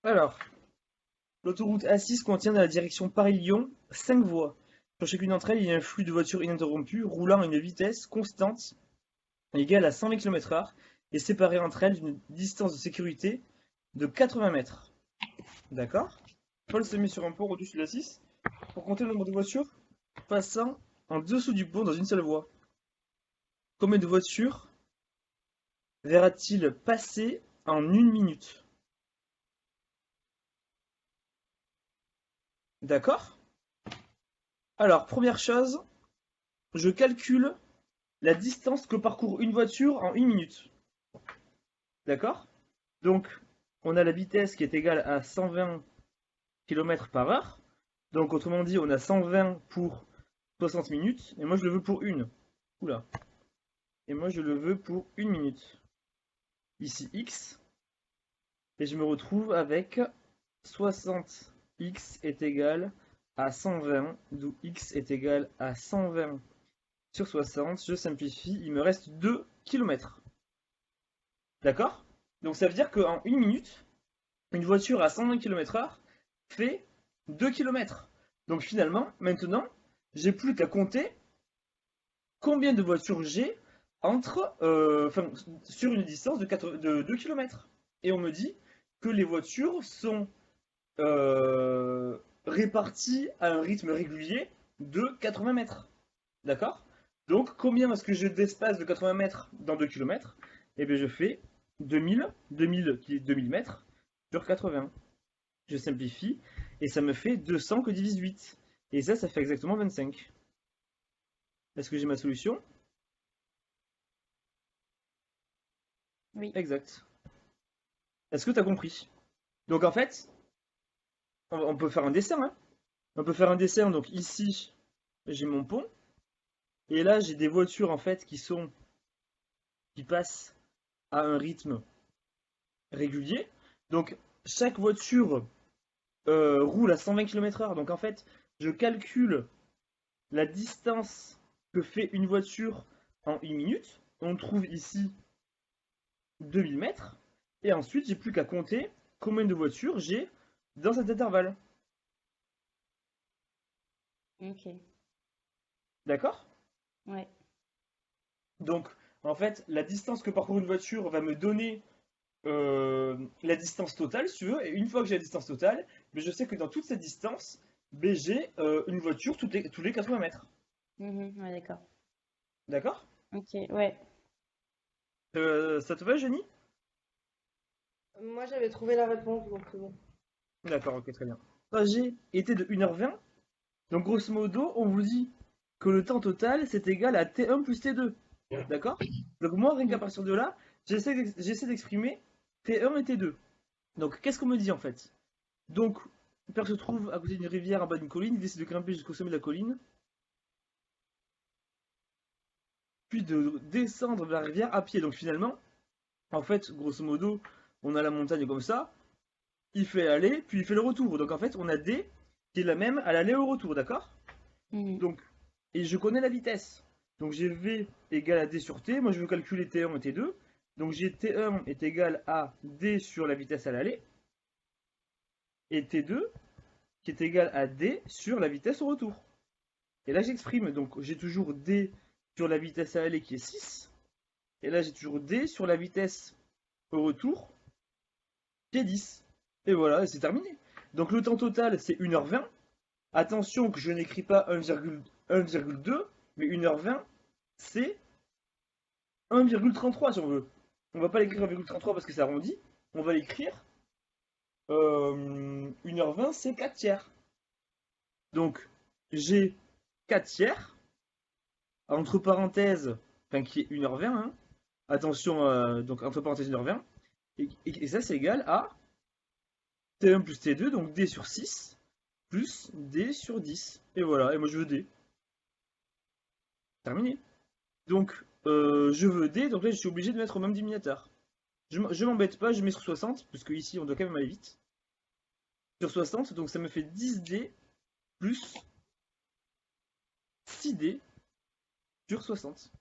Alors, l'autoroute A6 contient dans la direction Paris-Lyon 5 voies. Sur chacune d'entre elles, il y a un flux de voitures ininterrompu roulant à une vitesse constante égale à 120 km/h et séparée entre elles d'une distance de sécurité de 80 mètres. D'accord? Paul se met sur un pont au-dessus de l'A6 pour compter le nombre de voitures passant en dessous du pont dans une seule voie. Combien de voitures verra-t-il passer en une minute? D'accord? Alors, première chose, je calcule la distance que parcourt une voiture en une minute. D'accord? Donc, on a la vitesse qui est égale à 120 km par heure. Donc, autrement dit, on a 120 pour 60 minutes. Et moi, je le veux pour une. Oula. Et moi, je le veux pour une minute. Ici, x. Et je me retrouve avec 60x est égal à 120, d'où x est égal à 120 sur 60. Je simplifie, il me reste 2 km. D'accord? Donc ça veut dire qu'en une minute, une voiture à 120 km/h fait 2 km. Donc finalement, maintenant, j'ai plus qu'à compter combien de voitures j'ai sur une distance de 2 km. Et on me dit que les voitures sont réparties à un rythme régulier de 80 mètres. D'accord? Donc combien est-ce que j'ai d'espace de 80 mètres dans 2 km? Eh bien je fais 2000 mètres sur 80. Je simplifie et ça me fait 200 que divise 8. Et ça fait exactement 25. Est-ce que j'ai ma solution? Oui. Exact. Est-ce que tu as compris? Donc en fait, on peut faire un dessin, hein. On peut faire un dessin, donc ici, j'ai mon pont. Et là, j'ai des voitures en fait qui passent à un rythme régulier. Donc chaque voiture roule à 120 km/h. Donc en fait, je calcule la distance que fait une voiture en une minute. On trouve ici 2000 mètres. Et ensuite, j'ai plus qu'à compter combien de voitures j'ai dans cet intervalle. Ok. D'accord? Ouais. Donc, en fait, la distance que parcourt une voiture va me donner la distance totale, si tu veux. Et une fois que j'ai la distance totale, mais je sais que dans toute cette distance, ben, j'ai une voiture tous les 80 mètres. Ouais, d'accord. D'accord? Ok, ouais. Ça te va, Jenny? Moi, j'avais trouvé la réponse, donc c'est bon. D'accord, ok, très bien. Le trajet était de 1h20. Donc, grosso modo, on vous dit que le temps total, c'est égal à T1 plus T2. D'accord? Donc, moi, rien qu'à Mm. partir de là, j'essaie d'exprimer T1 et T2. Donc, qu'est-ce qu'on me dit en fait? Donc, le père se trouve à côté d'une rivière en bas d'une colline, il décide de grimper jusqu'au sommet de la colline, puis de descendre vers la rivière à pied. Donc finalement, en fait, grosso modo, on a la montagne comme ça, il fait l'aller, puis il fait le retour. Donc en fait, on a D qui est la même à l'aller et au retour, d'accord? Mhm. Donc, et je connais la vitesse. Donc j'ai V égale à D sur T, moi je veux calculer T1 et T2. Donc j'ai T1 est égal à D sur la vitesse à l'aller, et T2 qui est égal à D sur la vitesse au retour. Et là, j'exprime, donc j'ai toujours D sur la vitesse à aller qui est 6. Et là, j'ai toujours D sur la vitesse au retour qui est 10. Et voilà, c'est terminé. Donc le temps total, c'est 1h20. Attention que je n'écris pas 1,2, mais 1h20, c'est 1,33 si on veut. On va pas l'écrire Mhm. 1,33 parce que ça arrondit. On va l'écrire 1h20, c'est 4 tiers. Donc j'ai 4 tiers, entre parenthèses, enfin qui est 1h20, hein. Attention, donc entre parenthèses 1h20. Et ça, c'est égal à T1 plus T2, donc D sur 6, plus D sur 10. Et voilà, et moi je veux D. Terminé. Donc, je veux D, donc là je suis obligé de mettre au même dénominateur. Je m'embête pas, je mets sur 60, parce que ici on doit quand même aller vite. Sur 60, donc ça me fait 10D plus 6D sur 60.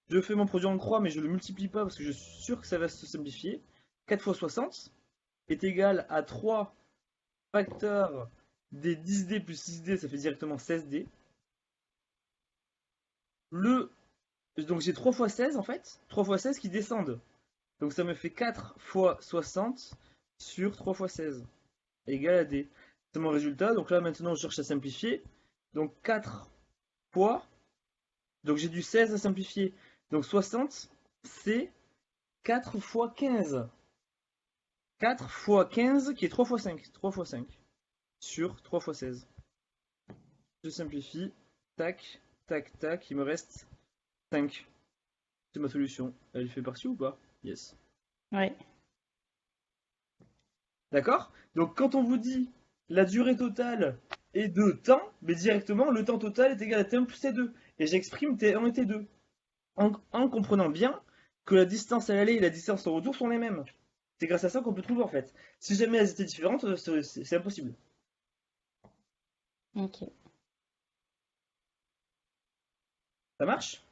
Je fais mon produit en croix, mais je le multiplie pas parce que je suis sûr que ça va se simplifier. 4 fois 60, est égal à 3 facteurs des 10D plus 6D, ça fait directement 16D. Donc j'ai 3 fois 16 en fait, 3 fois 16 qui descendent. Donc ça me fait 4 fois 60 sur 3 fois 16 égale à D. C'est mon résultat, donc là maintenant je cherche à simplifier. Donc 4 fois, donc j'ai du 16 à simplifier. Donc 60, c'est 4 fois 15. 4 fois 15 qui est 3 fois 5. 3 fois 5 sur 3 fois 16. Je simplifie. Tac, tac, tac. Il me reste 5. C'est ma solution. Elle fait partie ou pas? Yes. Ouais. D'accord? Donc quand on vous dit la durée totale est de temps, mais directement le temps total est égal à T1 plus T2. Et j'exprime T1 et T2. En comprenant bien que la distance à l'aller et la distance au retour sont les mêmes. C'est grâce à ça qu'on peut trouver en fait. Si jamais elles étaient différentes, c'est impossible. Ok. Ça marche?